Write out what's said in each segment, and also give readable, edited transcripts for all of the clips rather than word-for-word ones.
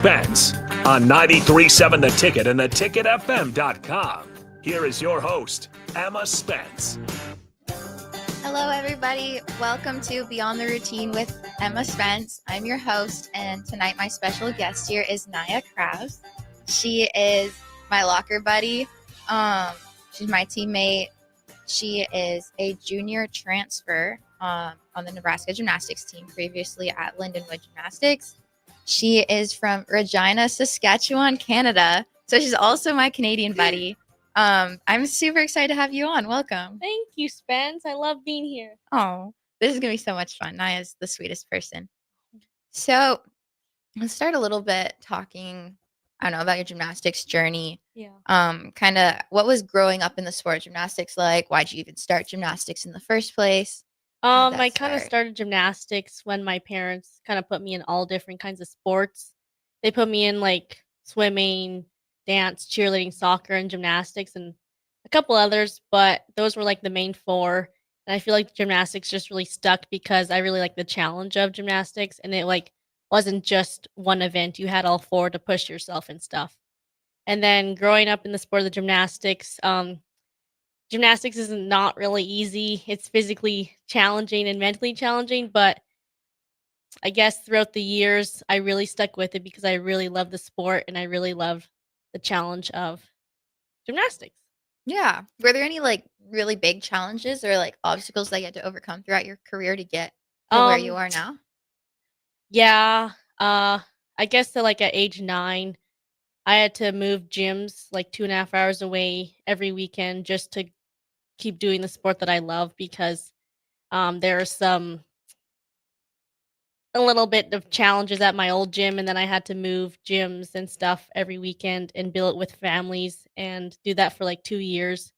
Spence on 93.7 The Ticket and theticketfm.com. Here is your host, Emma Spence. Hello, everybody. Welcome to Beyond the Routine with Emma Spence. I'm your host, and tonight my special guest here is Naya Krause. She is my locker buddy. She's my teammate. She is a junior transfer on the Nebraska Gymnastics team, previously at Lindenwood Gymnastics. She is from Regina, Saskatchewan, Canada. So she's also my Canadian buddy. I'm super excited to have you on. Welcome. Thank you, Spence. I love being here. Oh, this is going to be so much fun. Naya's the sweetest person. So let's start a little bit talking, about your gymnastics journey. Yeah. Kind of what was growing up in the sport of gymnastics like? Why'd you even start gymnastics in the first place? I kind of started gymnastics when my parents kind of put me in all different kinds of sports. They put me in like swimming, dance, cheerleading, soccer, and gymnastics, and a couple others, but those were like the main four. And I feel like gymnastics just really stuck because I really like the challenge of gymnastics, and it like wasn't just one event. You had all four to push yourself and stuff. And then growing up in the sport of the gymnastics is not really easy. It's physically challenging and mentally challenging, but I guess throughout the years, I really stuck with it because I really love the sport and I really love the challenge of gymnastics. Yeah. Were there any like really big challenges or like obstacles that you had to overcome throughout your career to get to where you are now? Yeah. I guess that like at age 9, I had to move gyms like 2.5 hours away every weekend just to keep doing the sport that I love because there are a little bit of challenges at my old gym, and then I had to move gyms and stuff every weekend and bill it with families and do that for like 2 years.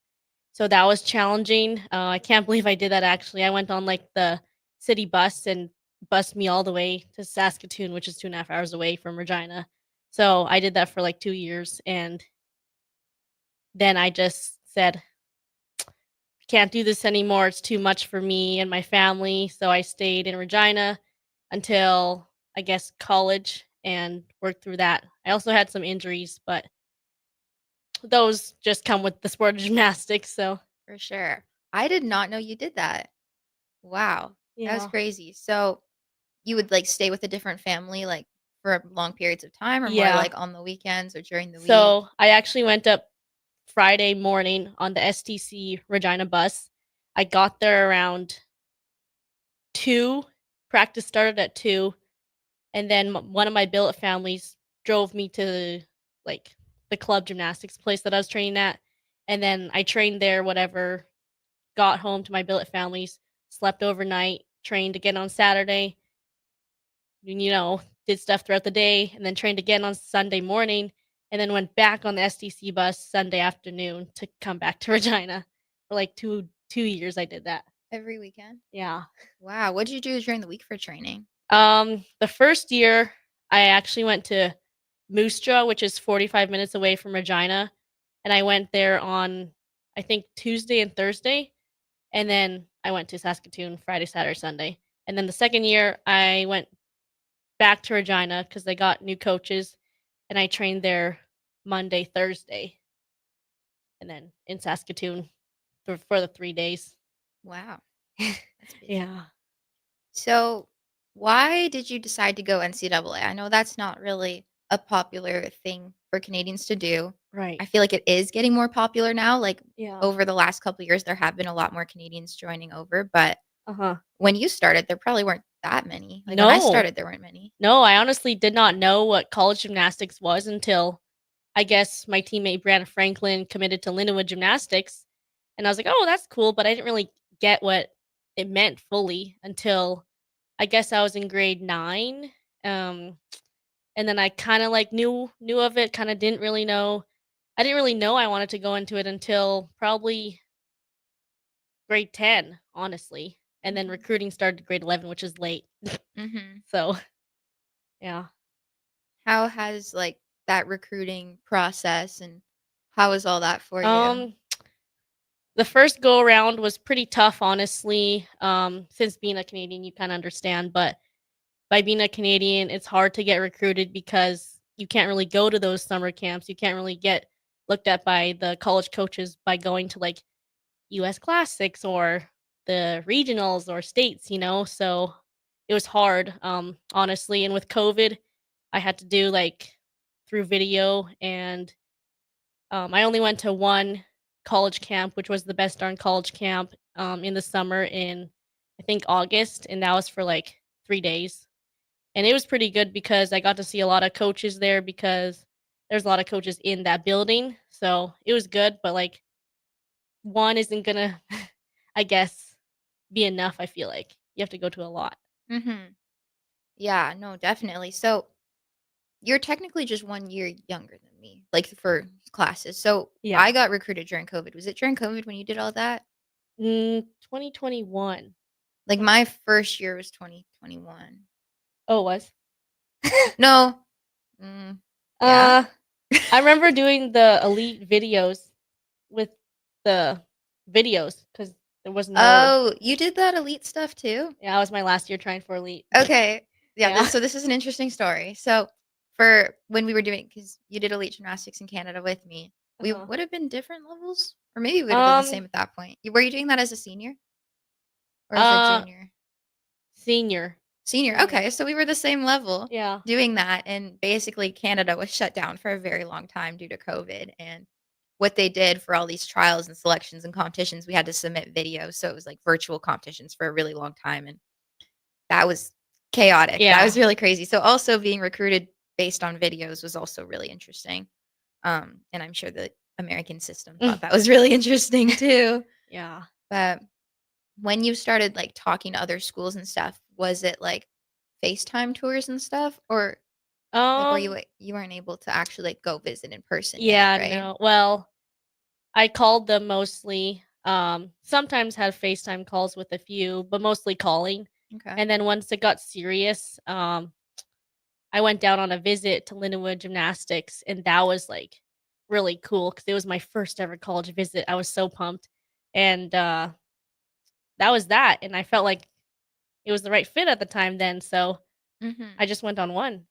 So that was challenging. I can't believe I did that actually. I went on like the city bus and bused me all the way to Saskatoon, which is 2.5 hours away from Regina. So I did that for like 2 years, and then I just said, can't do this anymore. It's too much for me and my family. So I stayed in Regina until I guess college and worked through that. I also had some injuries, but those just come with the sport of gymnastics. So For sure. I did not know you did that. Wow. That was yeah. crazy. So you would like stay with a different family like for long periods of time or more Yeah. like on the weekends or during the week? So I actually went up Friday morning on the STC Regina bus. I got there around 2. Practice started at 2. And then one of my billet families drove me to like the club gymnastics place that I was training at. And then I trained there, whatever, got home to my billet families, slept overnight, trained again on Saturday, did stuff throughout the day, and then trained again on Sunday morning, and then went back on the SDC bus Sunday afternoon to come back to Regina. For like two years I did that. Every weekend? Yeah. Wow. What did you do during the week for training? The first year I actually went to Moose Jaw, which is 45 minutes away from Regina, and I went there on I think Tuesday and Thursday, and then I went to Saskatoon Friday, Saturday, Sunday. And then the second year I went back to Regina because they got new coaches, and I trained there Monday, Thursday, and then in Saskatoon for the 3 days. Wow. That's busy. Yeah. So why did you decide to go NCAA? I know that's not really a popular thing for Canadians to do. Right. I feel like it is getting more popular now. Like Yeah. over the last couple of years, there have been a lot more Canadians joining over. But Uh-huh. when you started, there probably weren't that many. Like when I No. started, there weren't many. No, I honestly did not know what college gymnastics was until I guess my teammate Brianna Franklin committed to Lindenwood Gymnastics. And I was like, oh, that's cool. But I didn't really get what it meant fully until I guess I was in grade 9. And then I kind of like knew of it, kind of didn't really know. I didn't really know I wanted to go into it until probably grade 10, honestly. And then Mhm. recruiting started grade 11, which is late. Mm-hmm. So, yeah. How has like that recruiting process and how is all that for you? Um, the first go around was pretty tough, honestly. Since being a Canadian, you kind of understand, but by being a Canadian, it's hard to get recruited because you can't really go to those summer camps. You can't really get looked at by the college coaches by going to like US Classics or the regionals or states, So it was hard, honestly. And with COVID, I had to do like through video, and I only went to one college camp, which was the best darn college camp in the summer in I think August, and that was for like 3 days. And it was pretty good because I got to see a lot of coaches there because there's a lot of coaches in that building. So it was good, but like one isn't gonna, I guess, be enough. I feel like you have to go to a lot. Mhm. Yeah, no, definitely. So, you're technically just 1 year younger than me, like, for classes. So, Yeah. I got recruited during COVID. Was it during COVID when you did all that? 2021. Like, my first year was 2021. Oh, it was. No. Mm, yeah. Uh, I remember doing the elite videos with the videos because there was no. Oh, you did that elite stuff too? Yeah, it was my last year trying for elite. Okay. Yeah, Yeah. this is an interesting story. So, for when we were doing, because you did elite gymnastics in Canada with me, we Uh-huh. would have been different levels? Or maybe we would have been the Um. same at that point. Were you doing that as a senior or as a Uh. junior? Senior. Senior. Senior. Okay, so we were the same level Yeah. doing that, and basically Canada was shut down for a very long time due to COVID, and what they did for all these trials and selections and competitions, we had to submit videos, so it was like virtual competitions for a really long time, and that was chaotic. That Yeah. was really crazy. So also being recruited based on videos was also really interesting. And I'm sure the American system thought that was really interesting too. Yeah. But when you started like talking to other schools and stuff, was it like FaceTime tours and stuff, or like were Um. you weren't able to actually like go visit in person yet, Yeah. right? No. Well, I called them mostly. Sometimes had FaceTime calls with a few, but mostly calling. Okay. And then once it got serious, I went down on a visit to Lindenwood Gymnastics, and that was like really cool because it was my first ever college visit. I was so pumped, and that was that. And I felt like it was the right fit at the time. Then, so Mhm. I just went on one.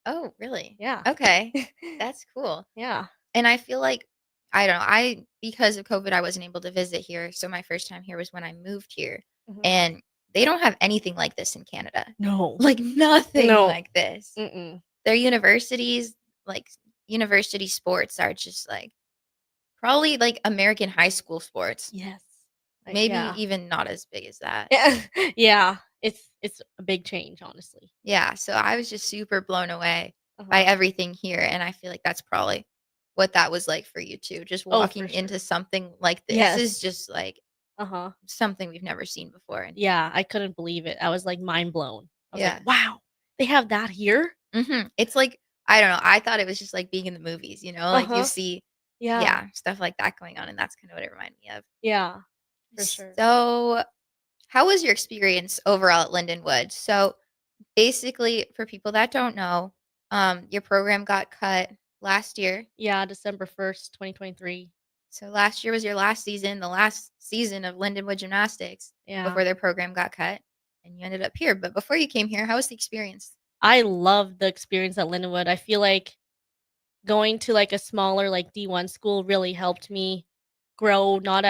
Oh, really? Yeah, Okay. That's cool. yeah, And I feel like I don't know, I because of COVID, I wasn't able to visit here, so my first time here was when I moved here, Mhm. and they don't have anything like this in Canada. No, Like, nothing no, like this. mm-mm. Their universities, like, university sports are just, like, probably, like, American high school sports. Yes, Maybe yeah, even not as big as that. yeah, yeah. It's a big change, honestly. Yeah, so I was just super blown away by Uh-huh. everything here, and I feel like that's probably what that was like for you too. Just Oh, for walking sure. into something like this is Yes. just like Uh-huh. something we've never seen before. And Yeah, I couldn't believe it. I was like mind blown. I was like, yeah, wow, they have that here. it's like I don't know. I thought it was just like being in the movies, like you Uh-huh. see, Yeah. yeah, stuff like that going on, and that's kind of what it reminded me of. Yeah, for sure. So, how was your experience overall at Lindenwood? So, basically, for people that don't know, your program got cut last year. Yeah, December 1st, 2023. So last year was your last season, the last season of Lindenwood Gymnastics Yeah. before their program got cut, and you ended up here. But before you came here, how was the experience? I love the experience at Lindenwood. I feel like going to like a smaller like D1 school really helped me grow not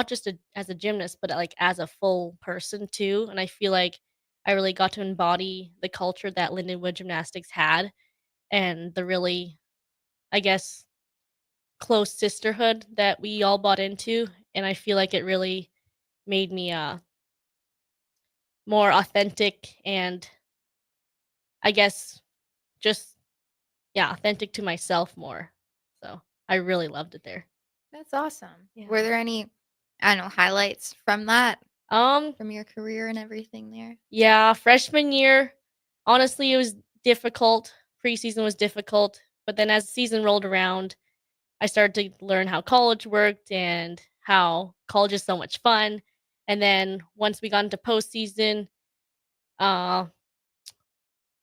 just as a gymnast, but like as a full person too. And I feel like I really got to embody the culture that Lindenwood Gymnastics had, and the really, I guess, close sisterhood that we all bought into. And I feel like it really made me more authentic, and I guess just, yeah, authentic to myself more. So I really loved it there. That's awesome. Were Yeah. there any, I don't know, highlights from that, Um, from your career and everything there? yeah, freshman year, honestly, it was difficult. Preseason was difficult, but then as the season rolled around, I started to learn how college worked and how college is so much fun. And then once we got into postseason, uh,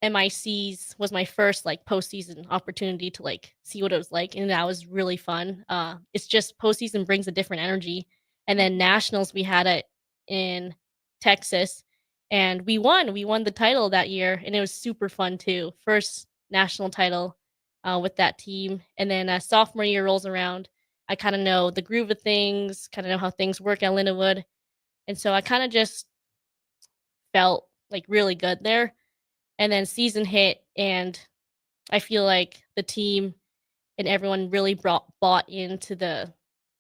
MICs was my first like postseason opportunity to like see what it was like, and that was really fun. It's just postseason brings a different energy, and then Mhm. nationals we had it in Texas, and we won. We won the title that year, and it was super fun too. First national title with that team. And then sophomore year rolls around, I kind of know the groove of things, kind of know how things work at Lindenwood, and so I kind of just felt like really good there. And then season hit, and I feel like the team and everyone really bought into the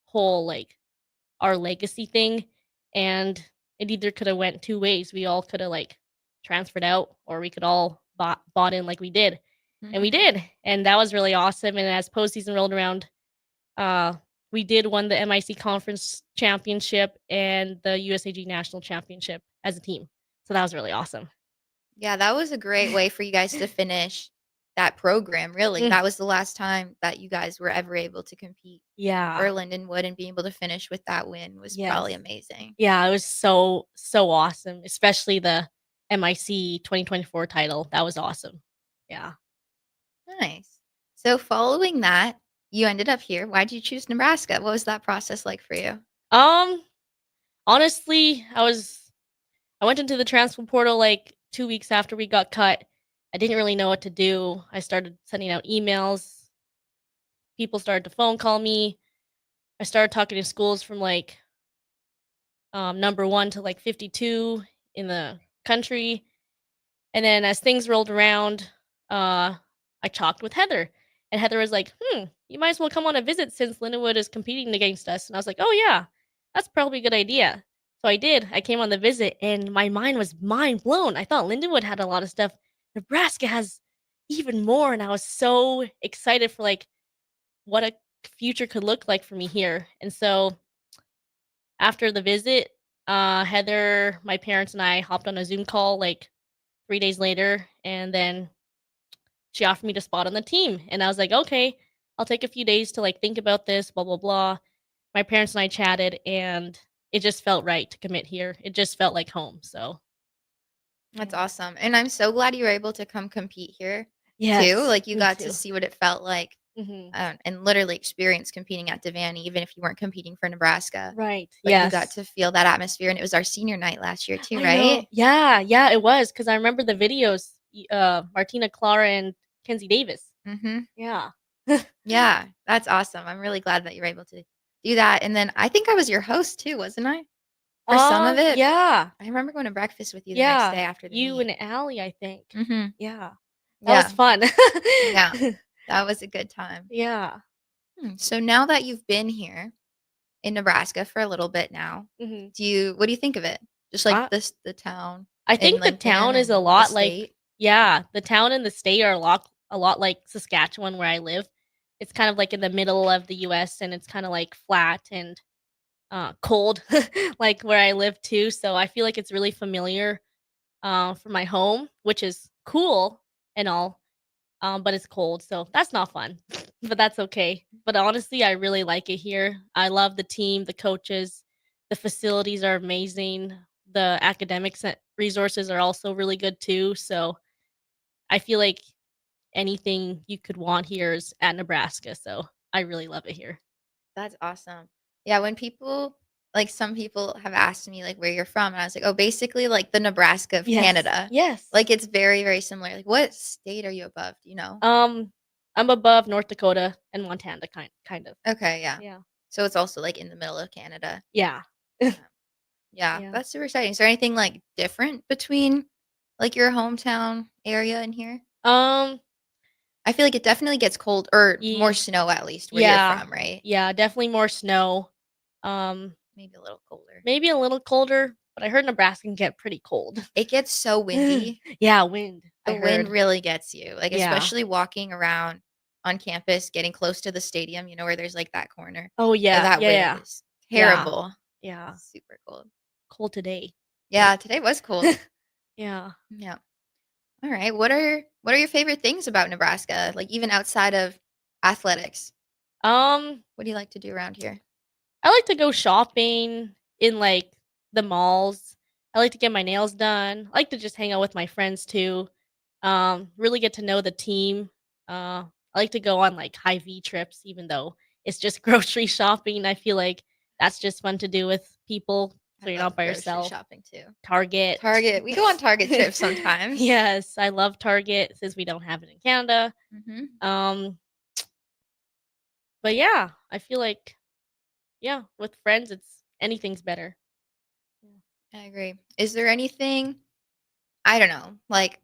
whole like our legacy thing, and it either could have went two ways. We all could have like transferred out, or we could all bought in like we did, and we Mhm. did, and that was really awesome. And as postseason rolled around, uh, we did won the MIC conference championship and the USAG national championship as a team, so that was really awesome. Yeah, that was a great way for you guys to finish that program, really. Mm, That was the last time that you guys were ever able to compete yeah. for Lindenwood, and being able to finish with that win was Yes. probably amazing. Yeah, it was so awesome, especially the MIC 2024 title. That was awesome. Yeah. Nice. So following that, you ended up here. Why'd you choose Nebraska? What was that process like for you? Um, honestly, I went into the transfer portal like 2 weeks after we got cut. I didn't really know what to do. I started sending out emails. People started to phone call me. I started talking to schools from like number 1 to like 52 in the country. And then as things rolled around, I talked with Heather, and Heather was like, you might as well come on a visit since Lindenwood is competing against us." And I was like, "Oh yeah, that's probably a good idea." So I did. I came on the visit, and my mind was mind blown. I thought Lindenwood had a lot of stuff. Nebraska has even more, and I was so excited for like what a future could look like for me here. And so after the visit, Heather, my parents, and I hopped on a Zoom call like 3 days later, and then she offered me to spot on the team. And I was like, okay, I'll take a few days to like think about this, blah, blah, blah. My parents and I chatted, and it just felt right to commit here. It just felt like home. So, That's yeah. awesome. And I'm so glad you were able to come compete here too. Yes, Like you me got to too. see what it felt like, Hmm. and literally experience competing at Devaney, even if you weren't competing for Nebraska. Right. But you got Yes. to feel that atmosphere. And it was our senior night last year too, I know. right? Yeah. Yeah, it was because I remember the videos, Martina Clara and Kenzie Davis. Mm-hmm. Yeah. Yeah, that's awesome. I'm really glad that you were able to do that. And then I think I was your host too, wasn't I? For some of it. Yeah. I remember going to breakfast with you the next Yeah. day after the You meet. and Allie, I think. Mm-hmm. Yeah. That was Yeah. fun. Yeah. That was a good time. Yeah. So now that you've been here in Nebraska for a little bit now, Hmm. what do you think of it? Just like I this the town I in think the Lincoln town is a and the lot like, state? yeah, the town and the state are a lot like Saskatchewan where I live. It's kind of like in the middle of the US, and it's kind of like flat and cold like where I live too. So I feel like it's really familiar for my home, which is cool and all. But it's cold, so that's not fun. But that's okay. But honestly, I really like it here. I love the team, the coaches, the facilities are amazing. The academic resources are also really good too. So I feel like anything you could want here is at Nebraska. So I really love it here. That's awesome. Yeah, when people like some people have asked me like where you're from, and I was like, oh, basically like the Nebraska of Yes. Canada. Yes. Like it's very, very similar. Like what state are you above? Do you know? Um, I'm above North Dakota and Montana, kind of. Okay, yeah. Yeah. So it's also like in the middle of Canada. Yeah. Yeah. Yeah, Yeah. that's super exciting. Is there anything like different between like your hometown area and here? Um. I feel like it definitely gets cold or more Ye- snow at least where you're yeah. from, right? Yeah. Definitely more snow. Um. Maybe a little colder. Maybe a little colder, but I heard Nebraska can get pretty cold. It gets so windy. Yeah, wind. I The wind heard. really gets you. Like Yeah. especially walking around on campus, getting close to the stadium, where there's like that corner. Oh yeah. That Yeah. wind Yeah. is Yeah. terrible. Yeah. Super cold. Cold today. Yeah, today was cold. Yeah. Yeah. All right. What are your favorite things about Nebraska? Like even outside of athletics? Um. What do you like to do around here? I like to go shopping in like the malls. I like to get my nails done. I like to just hang out with my friends too. Really get to know the team. I like to go on like high V trips, even though it's just grocery shopping. I feel like that's just fun to do with people. So you're love not by grocery yourself. shopping too. Target. We go on Target trips sometimes. Yes, I love Target since we don't have it in Canada. Hmm. Um, but yeah, I feel like with friends, anything's better. I agree. Is there anything, I don't know, like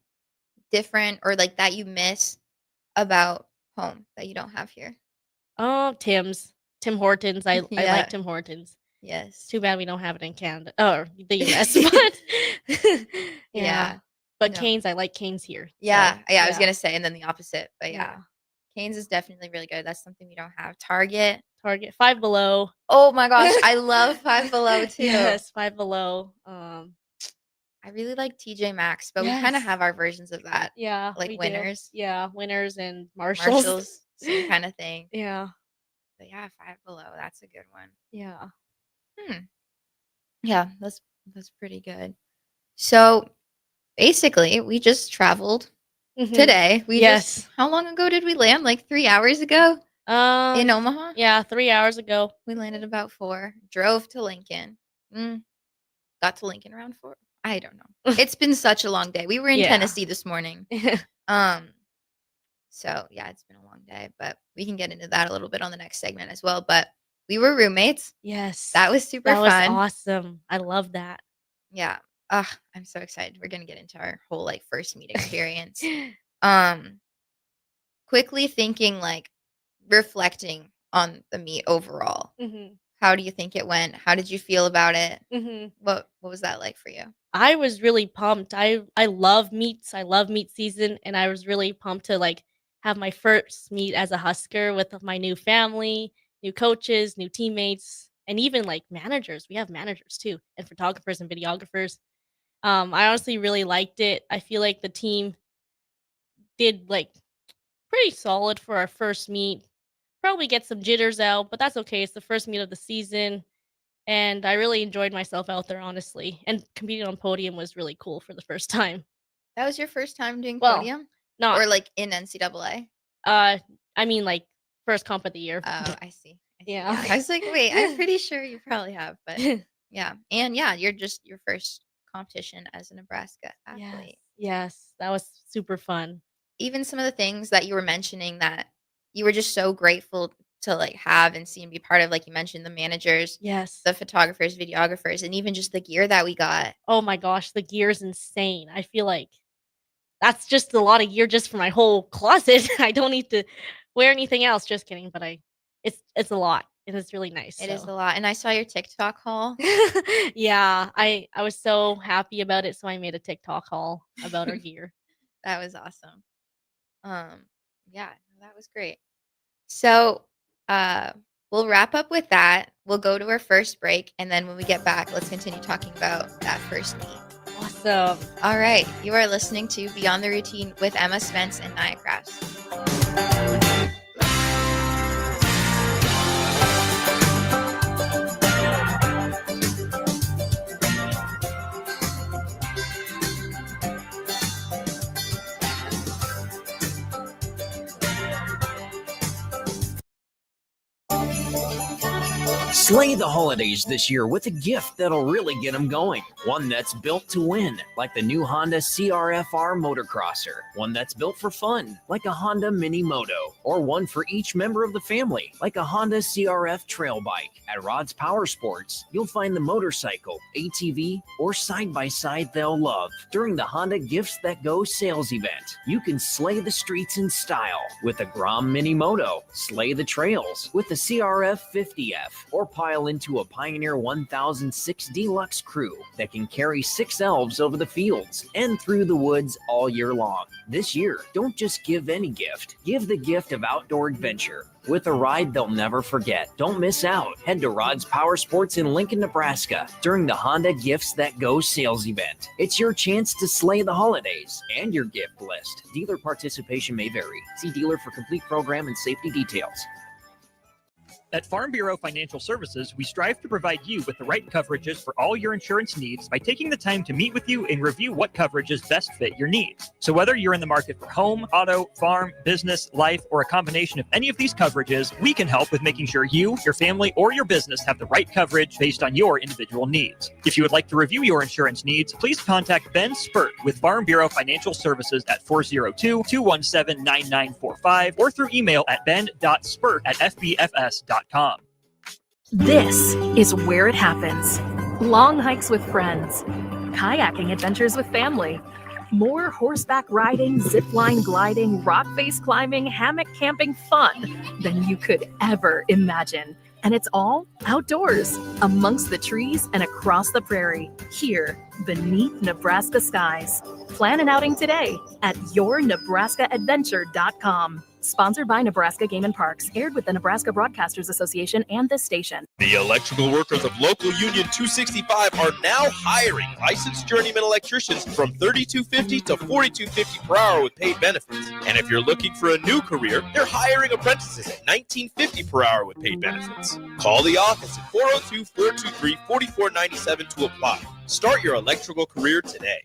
different or like that you miss about home that you don't have here? Oh, Tim Hortons. I like Yeah. Tim Hortons. It's Yes. too bad we don't have it in Canada or the US, but yeah. Yeah. But No. Cane's, I like Cane's here. So Yeah. Yeah. I was yeah, gonna say, and then the opposite, but yeah, yeah. Cane's is definitely really good. That's something we don't have. Target. Target, Five Below. Oh my gosh, I love Five Below too. Yes, Five Below. I really like TJ Maxx, but we kind of Yes. have our versions of that, Yeah, like we do. Winners, Yeah, Winners and Marshalls. Marshalls, same kind of thing. Yeah, But yeah, Five Below, that's a good one. yeah. Hmm. Yeah, that's pretty good. So basically, we just traveled Mhm. today. Yes. How long ago did we land? Like 3 hours ago in Omaha? Yeah, 3 hours ago. We landed about 4, drove to Lincoln. Mm, got to Lincoln around 4. I don't know. It's been such a long day. We were in Yeah. Tennessee this morning. Um, so yeah, it's been a long day, but we can get into that a little bit on the next segment as well. But we were roommates. Yes. That was super That was fun. awesome. I love that. Yeah. Ugh, I'm so excited. We're gonna get into our whole like first meet experience. Um, quickly thinking like reflecting on the meet overall. Mhm. How do you think it went? How did you feel about it? Mhm. What was that like for you? I was really pumped. I love meets. I love meet season, and I was really pumped to like have my first meet as a Husker with my new family, new coaches, new teammates, and even like managers. We have managers too, and photographers and videographers. I honestly really liked it. I feel like the team did like pretty solid for our first meet. Probably get some jitters out, but that's okay. It's the first meet of the season. And I really enjoyed myself out there, honestly. And competing on podium was really cool for the first time. That was your first time doing Well, podium? not Or like in NCAA? I mean like first comp of the year. Oh, I see. I see. Yeah. Yeah. I was like, wait, I'm pretty sure you probably have, but yeah. And yeah, you're just your first competition as a Nebraska Yes. athlete. Yes. That was super fun. Even some of the things that you were mentioning that you were just so grateful to like have and see and be part of, like you mentioned, the managers, Yes. the photographers, videographers, and even just the gear that we got. Oh my gosh, the gear's insane. I feel like that's just a lot of gear just for my whole closet. I don't need to wear anything else. Just kidding, but it's a lot. And it's really nice. It is So a lot. And I saw your TikTok haul. yeah, I was so happy about it, so I made a TikTok haul about our gear. That was awesome. Yeah, that was great. So, we'll wrap up with that. We'll go to our first break, and then when we get back, let's continue talking about that first meet. Awesome. All right, you are listening to Beyond the Routine with Emma Spence and Nia Krause. Slay the holidays this year with a gift that'll really get them going. One that's built to win, like the new Honda CRF-R Motocrosser. One that's built for fun, like a Honda Mini Moto. Or one for each member of the family, like a Honda CRF Trail Bike. At Rod's Power Sports, you'll find the motorcycle, ATV, or side-by-side they'll love. During the Honda Gifts That Go sales event, you can slay the streets in style with a Grom Mini Moto, slay the trails with the CRF 50F, or pile into a Pioneer 1006 Deluxe Crew that can carry 6 elves over the fields and through the woods all year long. This year, don't just give any gift. Give the gift of outdoor adventure with a ride they'll never forget. Don't miss out. Head to Rod's Power Sports in Lincoln, Nebraska during the Honda Gifts That Go sales event. It's your chance to slay the holidays and your gift list. Dealer participation may vary. See dealer for complete program and safety details. At Farm Bureau Financial Services, we strive to provide you with the right coverages for all your insurance needs by taking the time to meet with you and review what coverages best fit your needs. So whether you're in the market for home, auto, farm, business, life, or a combination of any of these coverages, we can help with making sure you, your family, or your business have the right coverage based on your individual needs. If you would like to review your insurance needs, please contact Ben Spurt with Farm Bureau Financial Services at 402-217-9945 or through email at ben.spurt@fbfs.com. This is where it happens. Long hikes with friends, kayaking adventures with family, more horseback riding, zipline gliding, rock face climbing, hammock camping fun than you could ever imagine. And it's all outdoors, amongst the trees and across the prairie, here beneath Nebraska skies. Plan an outing today at yournebraskaadventure.com. Sponsored by Nebraska Game and Parks, aired with the Nebraska Broadcasters Association and this station. The electrical workers of Local Union 265 are now hiring licensed journeyman electricians from $32.50 to $42.50 per hour with paid benefits. And if you're looking for a new career, they're hiring apprentices at $19.50 per hour with paid benefits. Call the office at 402-423-4497 to apply. Start your electrical career today.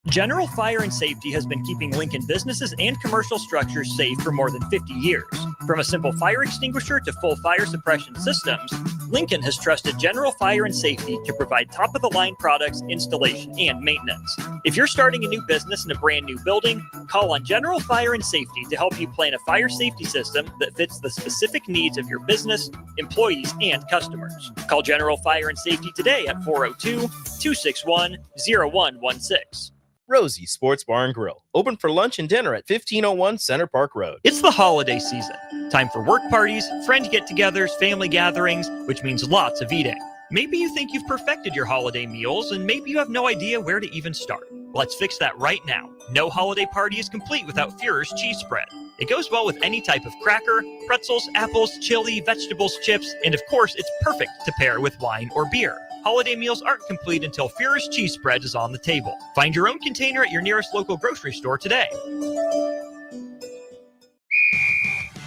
General Fire and Safety has been keeping Lincoln businesses and commercial structures safe for more than 50 years. From a simple fire extinguisher to full fire suppression systems, Lincoln has trusted General Fire and Safety to provide top-of-the-line products, installation, and maintenance. If you're starting a new business in a brand new building, call on General Fire and Safety to help you plan a fire safety system that fits the specific needs of your business, employees, and customers. Call General Fire and Safety today at 402-261-0116. Rosie Sports Bar and Grill, open for lunch and dinner at 1501 Center Park Road. It's the holiday season. Time for work parties, friend get-togethers, family gatherings, which means lots of eating. Maybe you think you've perfected your holiday meals, and maybe you have no idea where to even start. Let's fix that right now. No holiday party is complete without Führer's cheese spread. It goes well with any type of cracker, pretzels, apples, chili, vegetables, chips, and of course, it's perfect to pair with wine or beer. Holiday meals aren't complete until Führer's cheese spread is on the table. Find your own container at your nearest local grocery store today.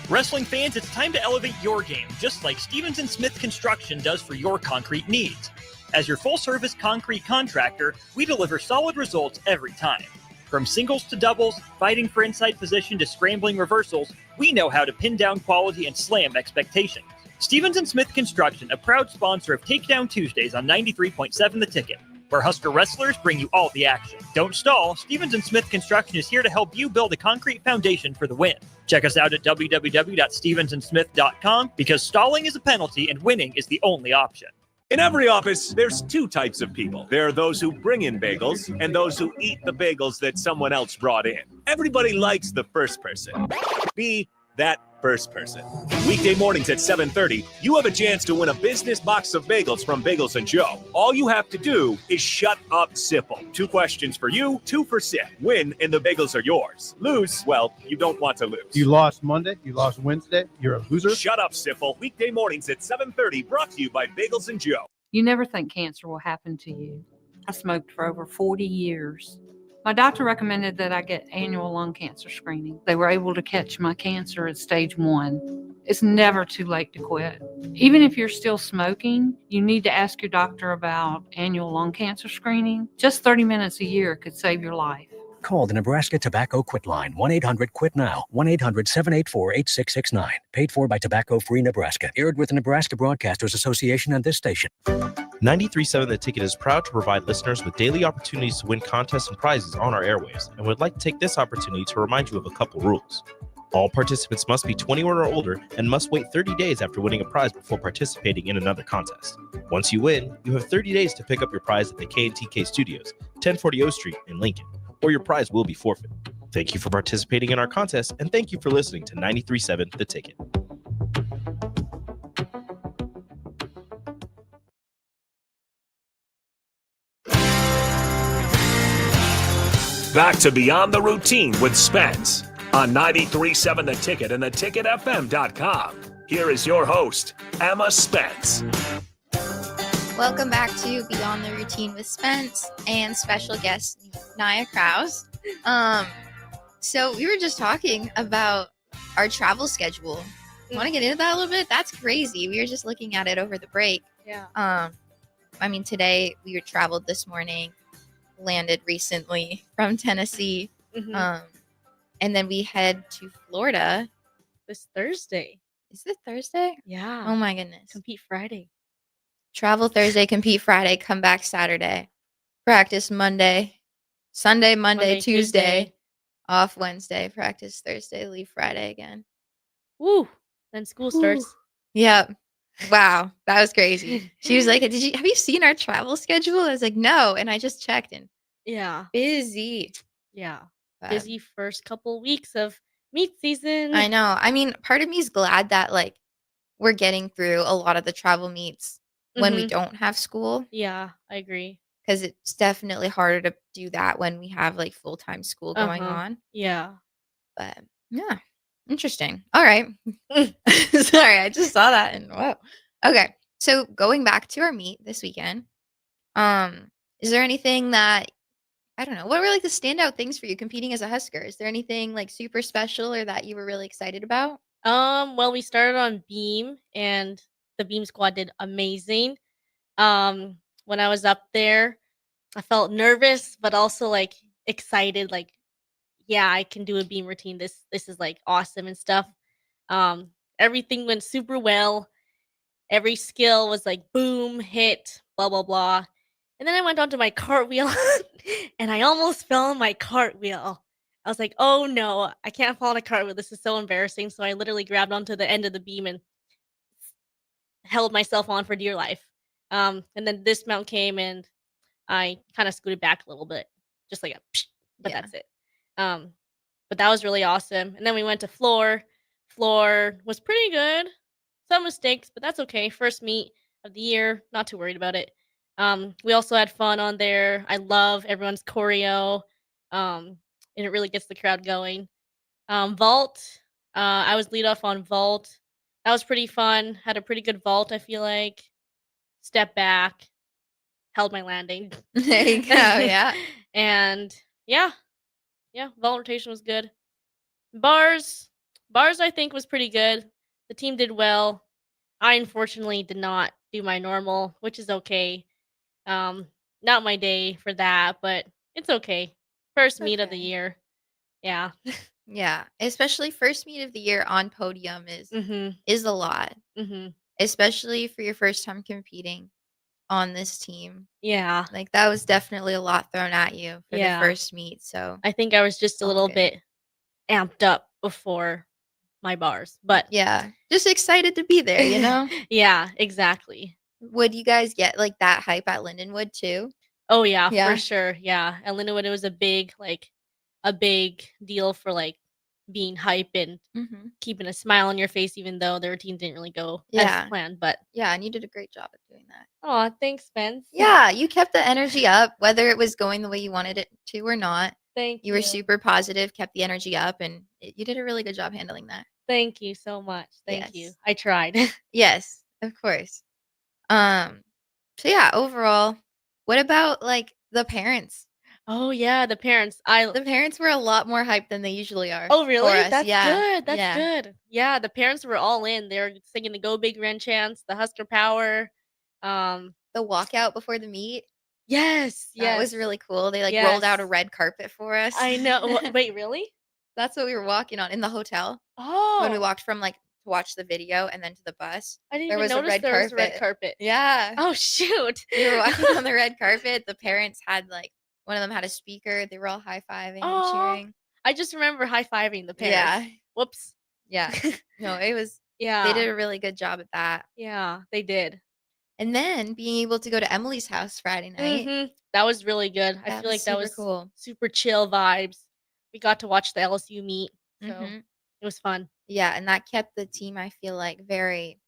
Wrestling fans, it's time to elevate your game, just like Stevens & Smith Construction does for your concrete needs. As your full-service concrete contractor, we deliver solid results every time. From singles to doubles, fighting for inside position to scrambling reversals, we know how to pin down quality and slam expectations. Stevens & Smith Construction, a proud sponsor of Takedown Tuesdays on 93.7 The Ticket, where Husker wrestlers bring you all the action. Don't stall. Stevens & Smith Construction is here to help you build a concrete foundation for the win. Check us out at www.stevensandsmith.com because stalling is a penalty and winning is the only option. In every office, there's two types of people. There are those who bring in bagels and those who eat the bagels that someone else brought in. Everybody likes the first person. Be that first person. Weekday mornings at 7:30, you have a chance to win a business box of bagels from Bagels & Joe. All you have to do is shut up, Sipple. 2 questions for you, 2 for Sip. Win, and the bagels are yours. Lose, well, you don't want to lose. You lost Monday, you lost Wednesday, you're a loser. Shut up, Sipple. Weekday mornings at 7:30, brought to you by Bagels & Joe. You never think cancer will happen to you. I smoked for over 40 years. My doctor recommended that I get annual lung cancer screening. They were able to catch my cancer at stage 1. It's never too late to quit. Even if you're still smoking, you need to ask your doctor about annual lung cancer screening. Just 30 minutes a year could save your life. Call the Nebraska Tobacco Quit Line, 1-800-QUIT-NOW, 1-800-784-8669. Paid for by Tobacco Free Nebraska. Aired with the Nebraska Broadcasters Association and this station. 93.7 The Ticket is proud to provide listeners with daily opportunities to win contests and prizes on our airwaves, and would like to take this opportunity to remind you of a couple rules. All participants must be 21 or older and must wait 30 days after winning a prize before participating in another contest. Once you win, you have 30 days to pick up your prize at the K&TK Studios, 1040 O Street in Lincoln, or your prize will be forfeit. Thank you for participating in our contest, and thank you for listening to 93.7 The Ticket. Back to Beyond the Routine with Spence on 93.7 The Ticket and theticketfm.com. Here is your host, Emma Spence. Welcome back to Beyond the Routine with Spence and special guest Nia Krause. So we were just talking about our travel schedule. Want to get into that a little bit? That's crazy. We were just looking at it over the break. Yeah. I mean, today we traveled this morning, landed recently from Tennessee, Mhm. and then we head to Florida. This Thursday. Is it Thursday? Yeah. Oh my goodness. Compete Friday. Travel Thursday, compete Friday, come back Saturday. Practice Monday, Sunday, Monday, Tuesday. Off Wednesday, practice Thursday, leave Friday again. Woo. Then school starts. Yep. Wow, that was crazy. She was like, have you seen our travel schedule?" I was like, "No," and I just checked and Yeah. busy. Yeah. But Busy first couple weeks of meet season. I know. I mean, part of me is glad that like we're getting through a lot of the travel meets when we Mhm. don't have school, Yeah, I agree. because it's definitely harder to do that when we have like full-time school going on. Yeah. But yeah, interesting. All right. Sorry, I just saw that and whoa. Okay, so going back to our meet this weekend, is there anything that I don't know, what were like the standout things for you competing as a Husker? Is there anything like super special or that you were really excited about? Well, we started on beam and the beam squad did amazing. When I was up there, I felt nervous but also like excited, like, yeah, I can do a beam routine. This is like awesome and stuff. Everything went super well. Every skill was like boom, hit, blah blah blah. And then I went onto my cartwheel and I almost fell on my cartwheel. I was like, "Oh no, I can't fall on a cartwheel. This is so embarrassing." So I literally grabbed onto the end of the beam and held myself on for dear life. And then this mount came and I kind of scooted back a little bit, just like a, psh, but Yeah. that's it. Um, but that was really awesome. And then we went to floor. Floor was pretty good. Some mistakes, but that's okay. First meet of the year, not too worried about it. We also had fun on there. I love everyone's choreo. And it really gets the crowd going. Vault. I was lead off on vault. That was pretty fun. Had a pretty good vault, I feel like. Step back, held my landing. There you go, yeah. And yeah, vault rotation was good. Bars, I think was pretty good. The team did well. I unfortunately did not do my normal, which is okay. Um, Not my day for that, but it's okay. First meet of the Okay. year. Yeah. Yeah, especially first meet of the year on podium Mhm. is a lot, Mhm. especially for your first time competing on this team. Yeah. Like that was definitely a lot thrown at you for the Yeah. first meet. So I think I was just a all little good. bit amped up before my bars, but Yeah, just excited to be there, you know? yeah, exactly. Would you guys get like that hype at Lindenwood too? Oh yeah, for Yeah. sure. Yeah. At Lindenwood it was a big deal for like being hype and Mhm. keeping a smile on your face even though the routine didn't really go as Yeah. planned. But Yeah, and you did a great job at doing that. oh, thanks, Spence. Yeah, you kept the energy up whether it was going the way you wanted it to or not. Thank You were super positive, kept the energy up, and you did a really good job handling that. Thank you so much. Thank you. Yes. I tried. Yes, of course. Um, so yeah, overall, what about like the parents? Oh yeah, the parents. The parents were a lot more hyped than they usually are. Oh really? For us. That's Yeah. good. That's Yeah. good. Yeah, the parents were all in. They were singing the Go Big Ren chants, the Husker Power. The walkout before the meet, Yes, that yes. was really cool. They like rolled out a Yes. red carpet for us. I know. Wait, really? That's what we were walking on in the hotel when we Oh, walked from like to watch the video and then to the bus. I didn't There even was a notice red there was a red carpet. carpet. Yeah. Oh shoot. We were walking on the red carpet. The parents had like one of them had a speaker. They were all high-fiving and Oh, cheering. I just remember high fiving the parents. Yeah. Whoops. Yeah. No, it was they Yeah. did a really good job at that. Yeah, they did. And then being able to go to Emily's house Friday night, That was really good. I that feel was like that super was cool. super chill vibes. We got to watch the LSU meet, so Mhm. it was fun. Yeah, and that kept the team, I feel like, very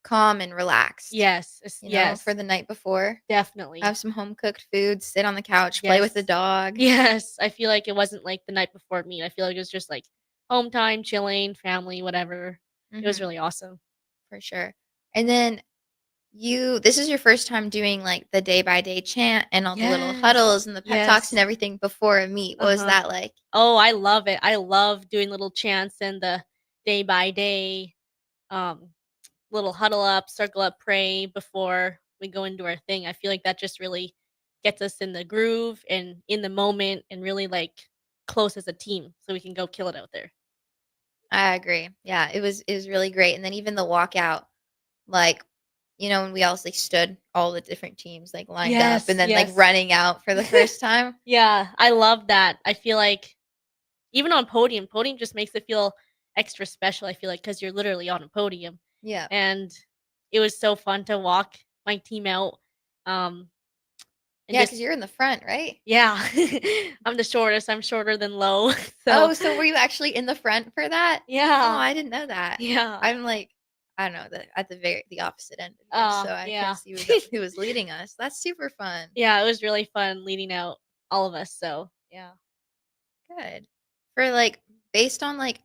calm and relaxed. Yes, You know, yes, for the night before. definitely. Have some home cooked food, sit on the couch, play with the Yes. dog. Yes, I feel like it wasn't like the night before meet. I feel like it was just like home time, chilling, family, whatever. It was Mhm, really awesome. for sure. And then this is your first time doing like the day by day chant and all the little huddles and the pep talks and Yes. everything before a meet. What was Uh-huh. that like? Oh, I love it. I love doing little chants and the day by day little huddle up, circle up, pray before we go into our thing. I feel like that just really gets us in the groove and in the moment and really like close as a team so we can go kill it out there. I agree. Yeah, it was really great. And then even the walkout, like, when we all like stood all the different teams like lined up and then like running out for the first time. Yeah, I love that. I feel like even on podium just makes it feel extra special. I feel like because you're literally on a podium. Yeah. And it was so fun to walk my team out. And Yeah, because you're in the front, right? Yeah, I'm the shortest. I'm shorter than Lo. So were you actually in the front for that? Oh, Yeah, I didn't know that. yeah. I'm like, I don't know, at the opposite end of here, so I Yeah. couldn't see who was leading us. That's super fun. Yeah, it was really fun leading out all of us. So yeah. Good. For like based on like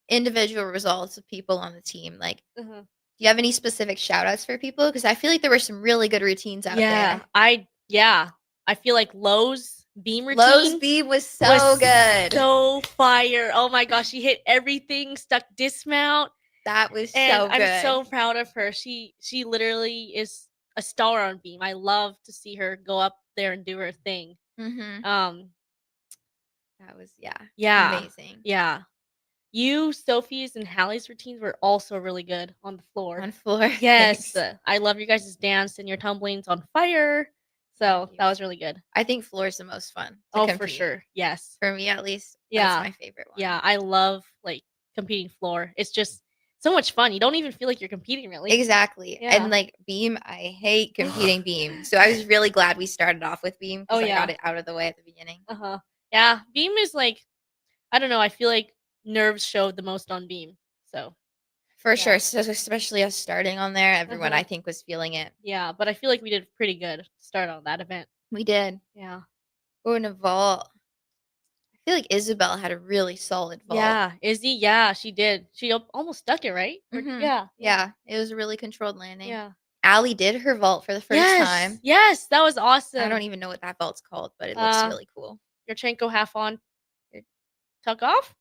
individual results of people on the team, like Mhm. do you have any specific shout outs for people? Because I feel like there were some really good routines out there. I feel like Lowe's beam routine. Lowe's beam was so good. So fire. Oh my gosh, she hit everything, stuck dismount. That was And so good. I'm so proud of her. She literally is a star on beam. I love to see her go up there and do her thing. Mhm. Um That was yeah. amazing. Yeah. You, Sophie's, and Hallie's routines were also really good on the floor. On floor. Yes. Thanks. I love your guys' dance and your tumbling's on fire. So Thank that you. was really good. I think floor is the most fun to Oh, compete. for sure. Yes. For me, at least, Yeah. that's my favorite one. Yeah. I love like competing floor. It's just so much fun. You don't even feel like you're competing really. Exactly. Yeah. And like beam, I hate competing beam. So I was really glad we started off with beam because I got it out of the way at the beginning. Uh-huh. Yeah. Beam is like, I don't know. I feel like nerves showed the most on beam. So For sure. So especially us starting on there, everyone I think was feeling it. yeah, but I feel like we did pretty good to start on that event. We did. Yeah. Going to vault. I feel like Isabel had a really solid vault. Yeah. Izzy, yeah, she did. She almost stuck it, right? Or- Mhm. Yeah. It was a really controlled landing. Yeah. Allie did her vault for the first time. Yes, that was awesome. I don't even know what that vault's called, but it looks really cool. Yurchenko half on, tuck off?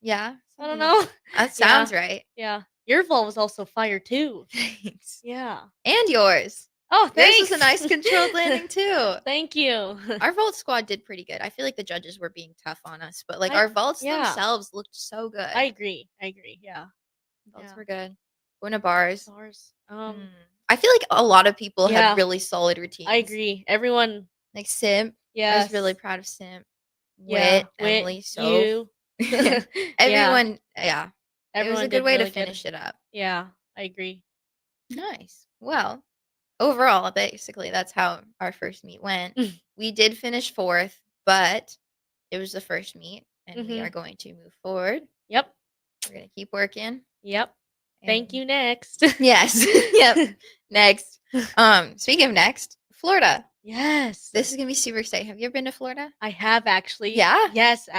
Yeah. I don't know. That sounds right. Yeah. Your vault was also fire too. Thanks. Yeah. And yours. Oh, thanks. Yours was a nice controlled landing too. Thank you. Our vault squad did pretty good. I feel like the judges were being tough on us, but like our vaults themselves looked so good. I agree. Yeah. Vaults were good. Going to bars. Bars. I feel like a lot of people have really solid routines. I agree. Everyone like Simp. I was really proud of Simp. Yeah. Wit, Emily, so you. everyone, it was a good way to really finish it up. Yeah, I agree. Nice. Well, overall, basically, that's how our first meet went. We did finish 4th, but it was the first meet, and we are going to move forward. Yep. We're going to keep working. Yep. Thank you. Next. Yes. Yep. Next. Speaking of next, Florida. Yes. This is going to be super exciting. Have you ever been to Florida? I have actually. Yeah? Yes.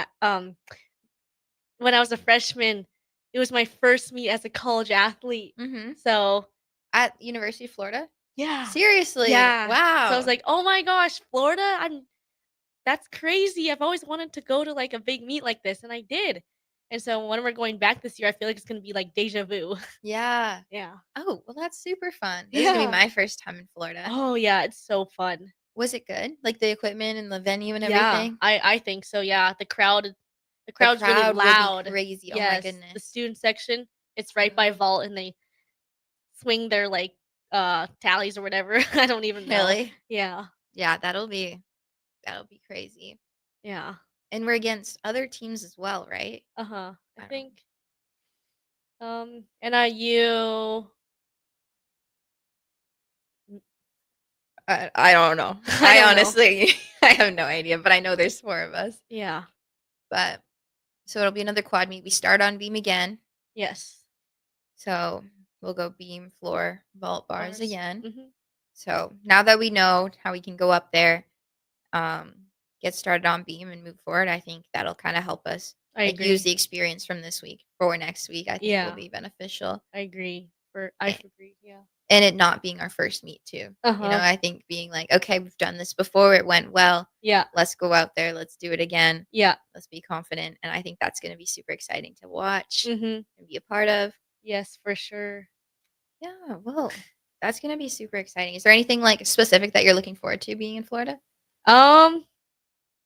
When I was a freshman, it was my first meet as a college athlete. Mm-hmm. So at University of Florida? Yeah. Seriously? Yeah. Wow. So I was like, oh my gosh, Florida? That's crazy. I've always wanted to go to like a big meet like this, and I did. And so when we're going back this year, I feel like it's gonna be like deja vu. Yeah. Yeah. Oh, well, that's super fun. This is gonna be my first time in Florida. Oh yeah, it's so fun. Was it good? Like the equipment and the venue and everything? Yeah, I think so. Yeah, the crowd's really loud. Crazy. Yes, Oh my goodness. the student section, it's right by vault, and they swing their like tallies or whatever. I don't even know. Really? Yeah. Yeah, that'll be crazy. Yeah. And we're against other teams as well, right? I think NIU. I don't know. I honestly I have no idea, but I know there's 4 of us. Yeah. But so it'll be another quad meet. We start on beam again. Yes. So we'll go beam, floor, vault, bars again. Mm-hmm. So now that we know how we can go up there, get started on beam and move forward, I think that'll kind of help us use the experience from this week for next week. I think will be beneficial. I agree. I agree. Yeah. And it not being our first meet too. You know, I think being like, okay, we've done this before. It went well. Yeah. Let's go out there. Let's do it again. Yeah. Let's be confident. And I think that's going to be super exciting to watch and be a part of. Yes, for sure. Yeah, well, that's gonna be super exciting. Is there anything like specific that you're looking forward to being in Florida? Um,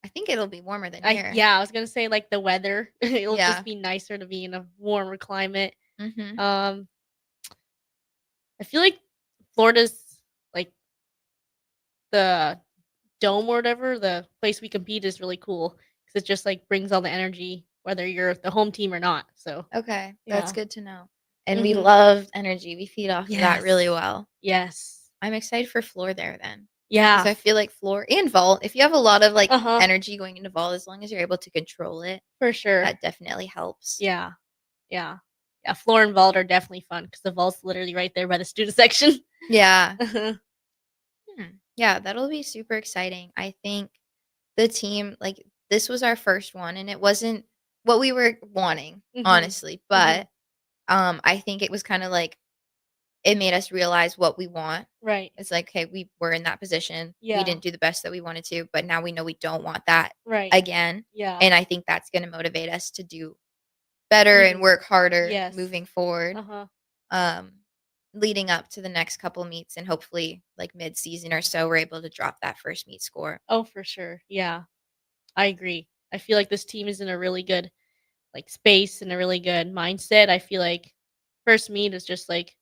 I think it'll be warmer than I here. yeah, I was gonna say like the weather. It'll Yeah. just be nicer to be in a warmer climate. Mhm. Um, I feel like Florida's like the dome or whatever, the place we compete is really cool because it just like brings all the energy, whether you're the home team or not. So Okay, that's yeah. good to know. And we Mhm. love energy. We feed off of that really Yes. well. Yes. I'm excited for floor there then. Because Yeah. I feel like floor and vault, if you have a lot of like Uh-huh. energy going into vault, as long as you're able to control it, For sure. that definitely helps. Yeah. Yeah. Yeah. Floor and vault are definitely fun because the vault's literally right there by the student section. Yeah. Uh-huh. Yeah, that'll be super exciting. I think the team, like, this was our first one, and it wasn't what we were wanting, Mhm. honestly. Mhm. But I think it was kind of like it made us realize what we want. Right. It's like, okay, we were in that position. We Yeah. didn't do the best that we wanted to, but now we know we don't want that Right. again. Yeah. And I think that's going to motivate us to do better and Even work harder yes. moving forward. Uh-huh. Um, leading up to the next couple meets, and hopefully, like mid season or so, we're able to drop that first meet score. Oh, for sure. Yeah. I agree. I feel like this team is in a really good like space and a really good mindset. I feel like first meet is just like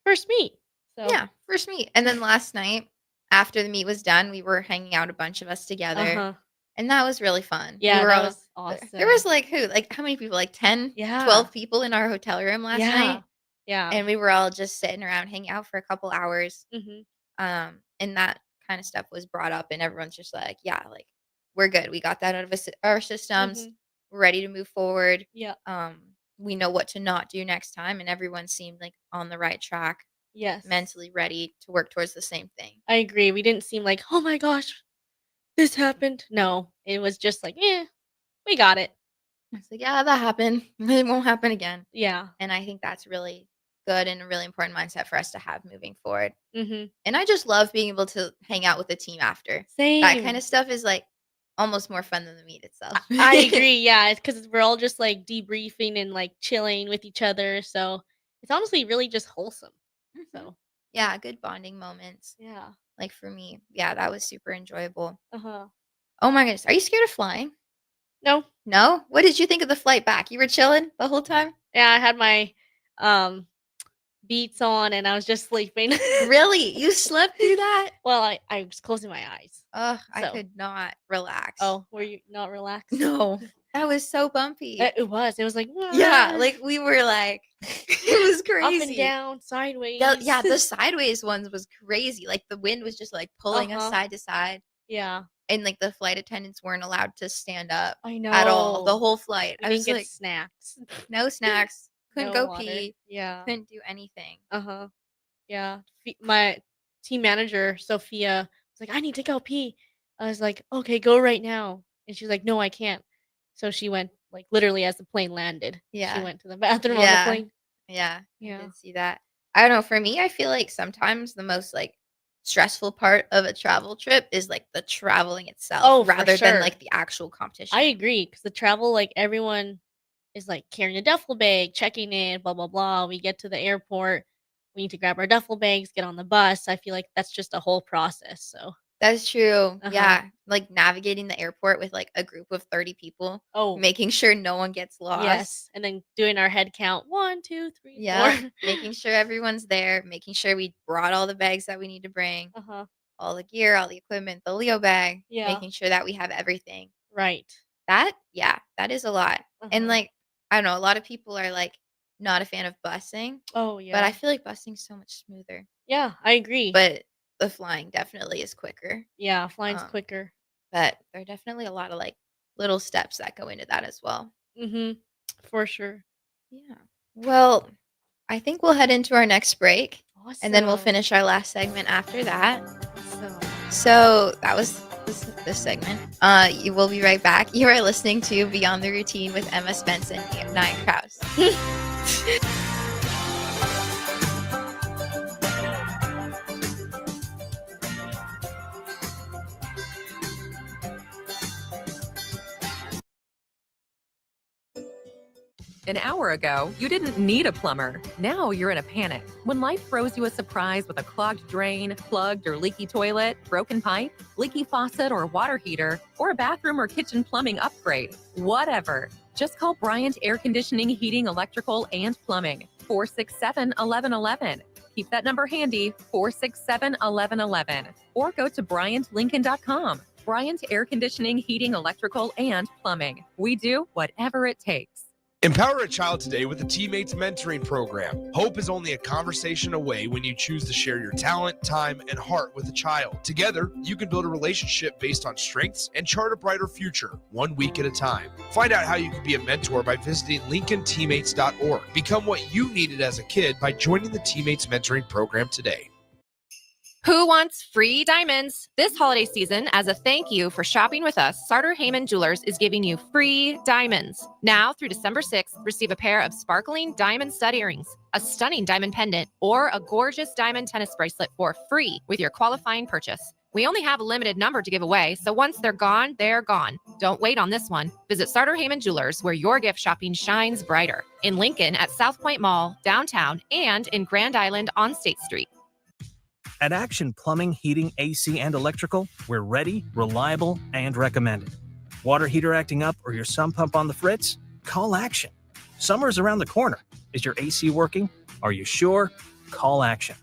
first meet. So Yeah, first meet. And then last night, after the meet was done, we were hanging out a bunch of us together, uh-huh. and that was really fun. We Yeah, were that all was awesome. there was like who? Like how many people? Like 10, Yeah. 12 people in our hotel room last Yeah. night, Yeah. and we were all just sitting around hanging out for a couple hours. Mhm. And that kind of stuff was brought up, and everyone's just like, yeah, like we're good. We got that out of our systems. Mhm. We're ready to move forward. Yeah. We know what to not do next time, and everyone seemed like on the right track, Yes. mentally ready to work towards the same thing. I agree. We didn't seem like, "Oh my gosh, this happened." No, it was just like, we got it." It's like, yeah, that happened. It won't happen again. Yeah. And I think that's really good and a really important mindset for us to have moving forward. Mhm. And I just love being able to hang out with the team after. That kind Same. of stuff is like almost more fun than the meet itself. I agree. Yeah, it's cuz we're all just like debriefing and like chilling with each other, so it's honestly really just wholesome. Mhm. So, Yeah, good bonding moments. yeah. Like for me, yeah, that was super enjoyable. Uh-huh. Oh my goodness. Are you scared of flying? No. No? What did you think of the flight back? You were chilling the whole time? Yeah, I had my um beats on and I was just sleeping. Really? You slept through that? Well, I was closing my eyes. Ugh, I So, could not relax. oh, were you not relaxed? No. That was so bumpy. It was. It was like, Yeah, "Wah." like we were like it was Up and crazy. down, sideways. Yeah, the sideways ones was crazy. Like the wind was just like pulling us Uh-huh. side to side, Yeah, and like the flight attendants weren't allowed to stand up I at all the know. whole flight. We I didn't was get like, snacks. no snacks, couldn't No go water. pee, Yeah. couldn't do anything. Uh-huh. Yeah. My team manager, Sophia, was like, "I need to go pee." I was like, "Okay, go right now." And she's like, "No, I can't." So she went like literally as the plane landed. She Yeah. went to the bathroom on the Yeah. plane. Yeah, I Yeah. did see that. I don't know, for me, I feel like sometimes the most like stressful part of a travel trip is like the traveling itself Oh, for rather than sure. like the actual competition. I agree because the travel, like everyone is like carrying a duffel bag, checking in, blah blah blah. We get to the airport, we need to grab our duffel bags, get on the bus. I feel like that's just a whole process. So, That's true. uh-huh. Yeah, like navigating the airport with like a group of 30 people, Oh, making sure no one gets lost. yes, and then doing our head count 1, 2, 3, 4. Yeah, making sure everyone's there, making sure we brought all the bags that we need to bring, Uh huh. all the gear, all the equipment, the Leo bag, Yeah. making sure that we have everything. Right. Yeah, that is a lot. And Uh-huh. like, I don't know, a lot of people are like not a fan of busing, Oh but I yeah. feel like busing's so much smoother. Yeah, I agree. But the flying definitely is quicker. Yeah, flying's Um, quicker. but there are definitely a lot of like little steps that go into that as well. Mhm. For sure. Yeah. Well, I think we'll head into our next break, and then we'll Awesome. finish our last segment after that. Awesome. So that was this segment. You will be right back. You are listening to Beyond the Routine with Emma Spence and Nia Kraus. An hour ago, you didn't need a plumber. Now you're in a panic. When life throws you a surprise with a clogged drain, plugged or leaky toilet, broken pipe, leaky faucet or water heater, or a bathroom or kitchen plumbing upgrade, whatever. Just call Bryant Air Conditioning, Heating, Electrical, and Plumbing. 467-1111. Keep that number handy, 467-1111. Or go to BryantLincoln.com. Bryant Air Conditioning, Heating, Electrical, and Plumbing. We do whatever it takes. Empower a child today with the Teammates Mentoring Program. Hope is only a conversation away when you choose to share your talent, time, and heart with a child. Together, you can build a relationship based on strengths and chart a brighter future, 1 week at a time. Find out how you can be a mentor by visiting LincolnTeammates.org. Become what you needed as a kid by joining the Teammates Mentoring Program today. Who wants free diamonds? This holiday season, as a thank you for shopping with us, Sartor Heyman Jewelers is giving you free diamonds. Now through December 6th, receive a pair of sparkling diamond stud earrings, a stunning diamond pendant, or a gorgeous diamond tennis bracelet for free with your qualifying purchase. We only have a limited number to give away, so once they're gone, they're gone. Don't wait on this one. Visit Sartor Heyman Jewelers, where your gift shopping shines brighter. In Lincoln at South Point Mall, downtown, and in Grand Island on State Street. At Action Plumbing, Heating, AC, and Electrical, we're ready, reliable, and recommended. Water heater acting up or your sump pump on the fritz? Call Action. Summer's around the corner. Is your AC working? Are you sure? Call Action.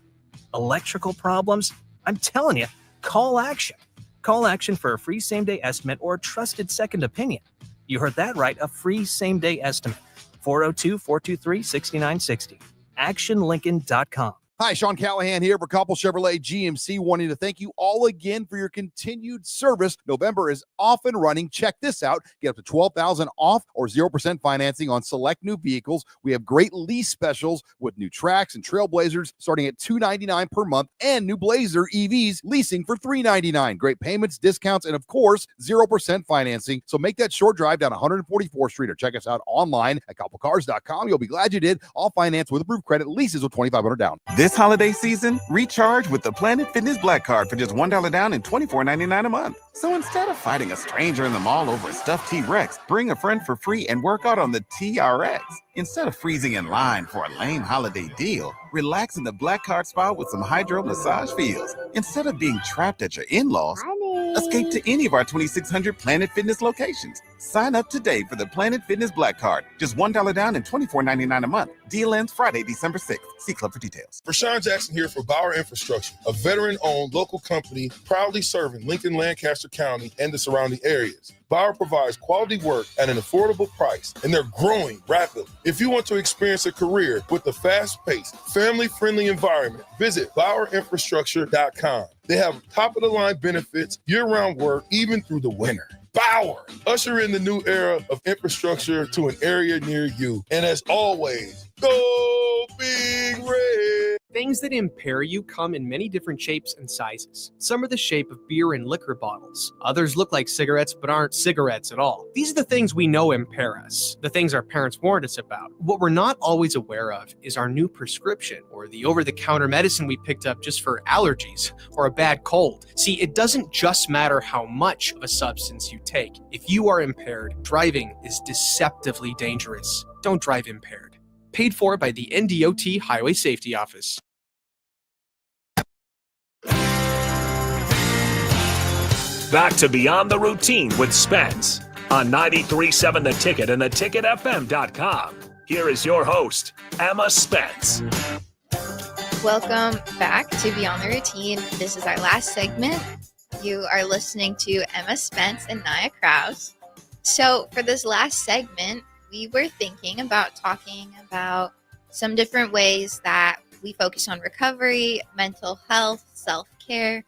Electrical problems? I'm telling you, call Action. Call Action for a free same-day estimate or a trusted second opinion. You heard that right, a free same-day estimate. 402-423-6960. ActionLincoln.com. Hi, Sean Callahan here for Koppel Chevrolet GMC, wanting to thank you all again for your continued service. November is off and running. Check this out. Get up to $12,000 off or 0% financing on select new vehicles. We have great lease specials with new Trax and Trailblazers starting at $299 per month and new Blazer EVs leasing for $399. Great payments, discounts, and of course, 0% financing. So make that short drive down 144th Street or check us out online at koppelcars.com. You'll be glad you did. All finance with approved credit, leases with $2,500 down. This holiday season, recharge with the Planet Fitness Black Card for just $1 down and $24.99 a month. So instead of fighting a stranger in the mall over a stuffed T-Rex, bring a friend for free and work out on the TRX. Instead of freezing in line for a lame holiday deal, relax in the Black Card Spa with some hydro massage feels. Instead of being trapped at your in-laws, escape to any of our 2,600 Planet Fitness locations. Sign up today for the Planet Fitness Black Card. Just $1 down and $24.99 a month. Deal ends Friday, December 6th. See Club for details. Rashawn Jackson here for Bauer Infrastructure, a veteran-owned local company proudly serving Lincoln, Lancaster County, and the surrounding areas. Bauer provides quality work at an affordable price, and they're growing rapidly. If you want to experience a career with a fast-paced, family-friendly environment, visit BauerInfrastructure.com. They have top-of-the-line benefits, year-round work, even through the winter. Bauer, usher in the new era of infrastructure to an area near you. And as always, go Big Red! Things that impair you come in many different shapes and sizes. Some are the shape of beer and liquor bottles. Others look like cigarettes but aren't cigarettes at all. These are the things we know impair us, the things our parents warned us about. What we're not always aware of is our new prescription or the over-the-counter medicine we picked up just for allergies or a bad cold. See, it doesn't just matter how much of a substance you take. If you are impaired, driving is deceptively dangerous. Don't drive impaired. Paid for by the NDOT Highway Safety Office. Back to Beyond the Routine with Spence on 93.7 The Ticket and theticketfm.com. Here is your host, Emma Spence. Welcome back to Beyond the Routine. This is our last segment. You are listening to Emma Spence and Nia Kraus. So for this last segment, we were thinking about talking about some different ways that we focus on recovery, mental health, self-care,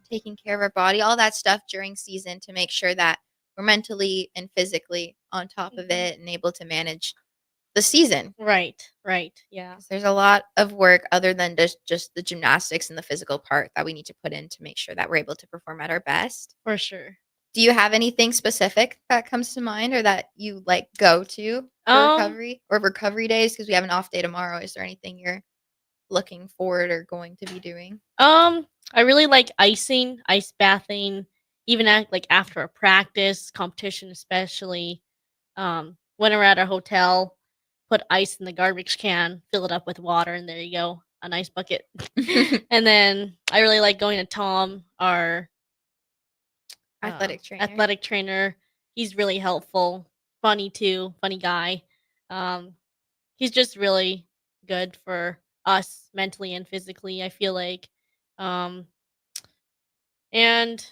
taking care of our body, all that stuff during season to make sure that we're mentally and physically on top of it and able to manage the season. Right, yeah. There's a lot of work other than just the gymnastics and the physical part that we need to put in to make sure that we're able to perform at our best. For sure. Do you have anything specific that comes to mind or that you go to for recovery or recovery days? Because we have an off day tomorrow. Is there anything you're looking forward or going to be doing? I really like icing, ice bathing, even after a practice, competition especially. When we're at a hotel, put ice in the garbage can, fill it up with water, and there you go, an ice bucket. And then I really like going to Tom, our athletic trainer. He's really helpful, funny too, funny guy. Um, he's just really good for us mentally and physically, I feel like. Um, and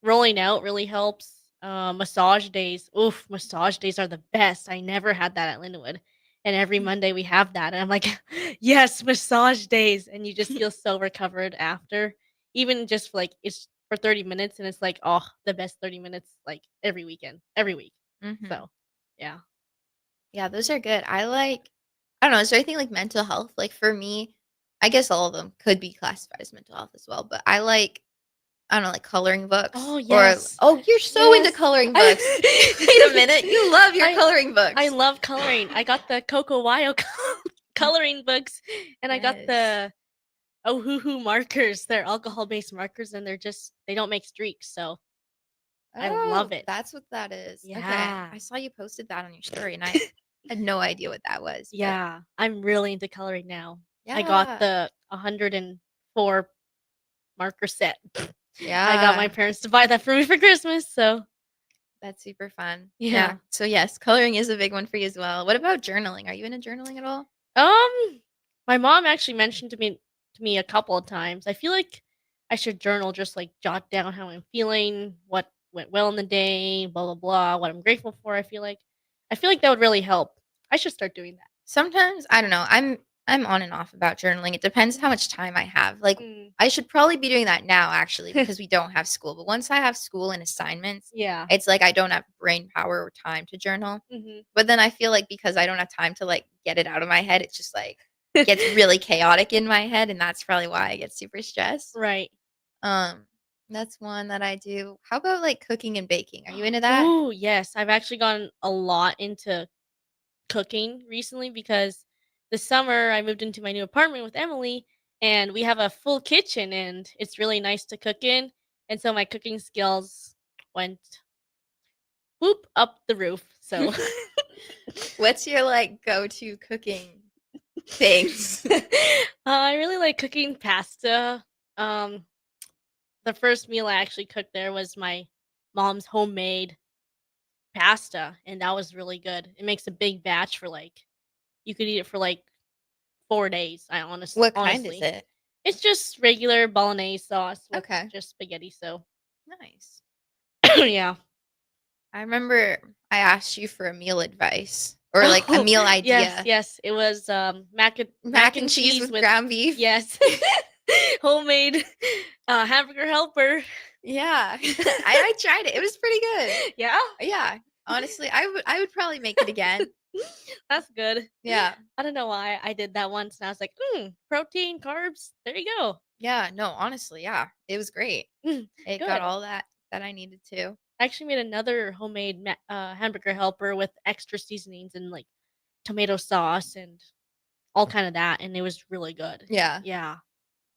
rolling out really helps. Massage days. Oof, massage days are the best. I never had that at Lindenwood. And every Monday we have that. And I'm like, yes, massage days. And you just feel so recovered after. Even just for like it's for 30 minutes and it's like, oh, the best 30 minutes like every weekend, every week. Mhm. So yeah. Yeah, those are good. I don't know, is there anything like mental health? Like for me, I guess all of them could be classified as mental health as well, but I don't know, like coloring books. Oh yes. Oh, you're so into Yes. coloring books. Wait a minute, you love your coloring books. I love coloring. I got the Coco Wyo coloring books, and I got Yes. the Ohuhu markers. They're alcohol-based markers, and they don't make streaks, so I love it. That's what that is. Okay. Yeah. I saw you posted that on your story and I had no idea what that was. but Yeah, I'm really into coloring now. I Yeah. got the 104 marker set. I got my Yeah. parents to buy that for me for Christmas, so That's super fun. Yeah. So yes, coloring is a big one for you as well. What about journaling? Are you into journaling at all? My mom actually mentioned to me a couple of times. I feel like I should journal, just like jot down how I'm feeling, what went well in the day, blah blah blah, what I'm grateful for. I feel like that would really help. I should start doing that. Sometimes I don't know. I'm on and off about journaling. It depends how much time I have. Like Mm. I should probably be doing that now actually because we don't have school. But once I have school and assignments, Yeah. it's like I don't have brain power or time to journal. Mhm. But then I feel like because I don't have time to like get it out of my head, it's just like gets really chaotic in my head and that's probably why I get super stressed. Right. That's one that I do. How about like cooking and baking? Are you into that? Ooh, yes. I've actually gotten a lot into cooking recently because this summer I moved into my new apartment with Emily and we have a full kitchen and it's really nice to cook in. And so my cooking skills went whoop up the roof. So What's your like go-to cooking things? I really like cooking pasta. Um the first meal I actually cooked there was my mom's homemade pasta and that was really good. It makes a big batch for like you could eat it for like 4 days. What kind is it? It's just regular bolognese sauce with Okay. just spaghetti. So Nice. yeah. I remember I asked you for a meal advice or like a meal idea. Yes. It was mac and cheese with ground beef. Yes. Homemade hamburger helper. Yeah. I tried it. It was pretty good. Yeah. Yeah. Honestly, I would probably make it again. That's good. Yeah. I don't know why I did that once and I was like, protein, carbs. There you go. Yeah, no, honestly, yeah. It was great. It Good. got all that I needed to. I actually made another homemade hamburger helper with extra seasonings and like tomato sauce and all kind of that, and it was really good. Yeah. Yeah.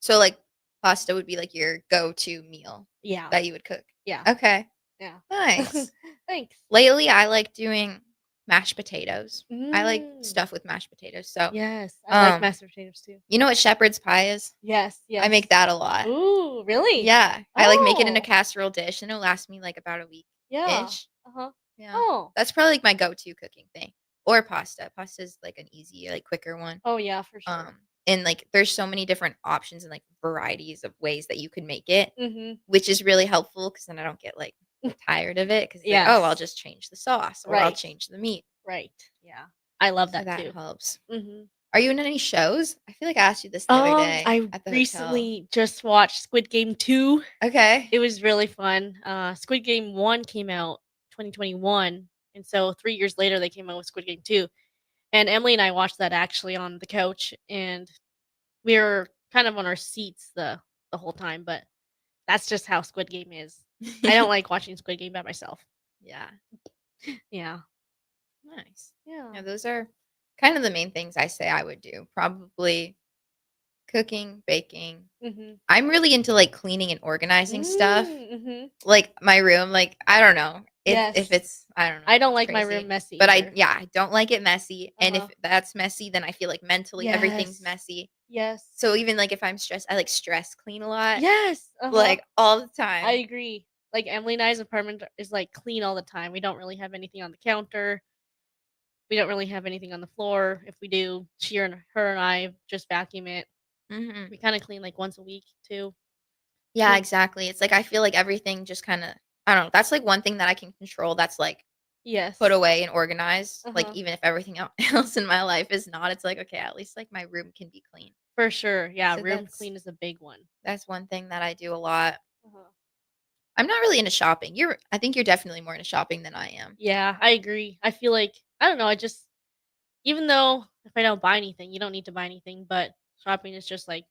So like pasta would be like your go-to meal Yeah. that you would cook. Yeah. Okay. Yeah. Nice. Thanks. Lately I like doing mashed potatoes. I like Mm. stuff with mashed potatoes. So Yes, I like um, mashed potatoes too. you know what shepherd's pie is? Yes. I make that a lot. Ooh, really? Yeah. I like make it in a Oh. casserole dish and it'll last me like about a week Yeah. ish. Uh-huh. Yeah. Oh. That's probably like my go-to cooking thing. Or pasta. Pasta is like an easy, like quicker one. Oh yeah, for sure. And like there's so many different options and like varieties of ways that you could make it, Mhm. which is really helpful because then I don't get like tired of it because Yes. like, oh, I'll just change the sauce or I'll Right. change the meat. Right. Yeah. I love So that that too. helps. Mhm. Are you in any shows? I feel like I asked you this the other day I at the hotel. recently just watched Squid Game 2. Okay. It was really fun. Squid Game 1 came out 2021, and so 3 years later they came out with Squid Game 2. And Emily and I watched that actually on the couch, and we were kind of on our seats the whole time, but that's just how Squid Game is. I don't like watching Squid Game by myself. Yeah. Yeah. Nice. Yeah. Yeah, those are kind of the main things I say I would do. Probably cooking, baking. Mm-hmm. I'm really into like cleaning and organizing stuff. Mm-hmm. Like my room, like I don't know Yes. if it's I don't know. I don't it's like my crazy. room messy. But either. I don't like it messy. And if Uh-huh. that's messy, then I feel like mentally everything's Yes. messy. Yes. So even like if I'm stressed, I like stress clean a lot. Yes. Uh-huh. Like all the time. I agree. Like Emily and I's apartment is like clean all the time. We don't really have anything on the counter. We don't really have anything on the floor. If we do, her and I just vacuum it. Mhm. We kind of clean like once a week too. Yeah, Mm. exactly. It's like I feel like everything just kind of I don't know. That's like one thing that I can control. That's like Yes. put away and organized. Like Uh-huh. even if everything else in my life is not, it's like okay, at least like my room can be clean. For sure. Yeah, So room clean is a big one. that's one thing that I do a lot. Uh-huh. I'm not really into shopping. I think you're definitely more into shopping than I am. Yeah, I agree. I feel like I don't know. I just even though if I don't buy anything, you don't need to buy anything, but shopping is just like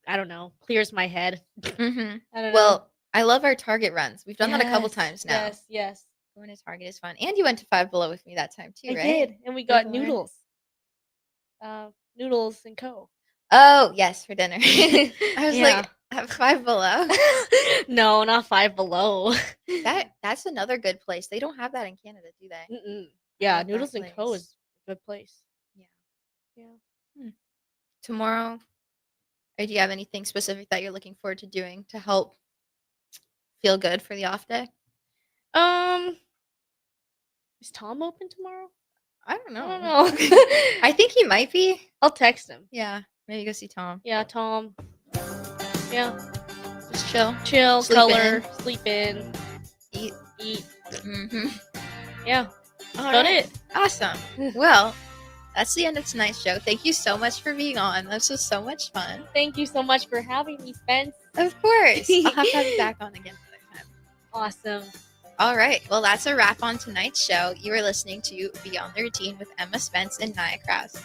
I don't know, clears my head. Mhm. I don't know. Well, I love our Target runs. We've done that a couple Yes, times now. Yes, yes. Going to Target is fun. And you went to Five Below with me that time too, I right? did, and we got Before? noodles. Noodles and co. Oh, yes, for dinner. I was Yeah. like, at Five Below. No, not Five Below. That's another good place. They don't have that in Canada, do they? Mm-mm. Yeah, love that Noodles and Co place. is a good place. Yeah. Yeah. Tomorrow, or do you have anything specific that you're looking forward to doing to help feel good for the off day? Is Tom open tomorrow? I don't know. I don't know. I think he might be. I'll text him. Yeah, maybe go see Tom. Yeah, Tom. Yeah. Just chill. Chill, Sleep color, in. sleep in, Eat. Mm-hmm. Yeah. All About right. it. Awesome. Well, that's the end of tonight's show. Thank you so much for being on. This was so much fun. Thank you so much for having me, Spence. Of course. I'll have to have you back on again another time. Awesome. All right. Well, that's a wrap on tonight's show. You are listening to Beyond the Routine with Emma Spence and Nia Krause.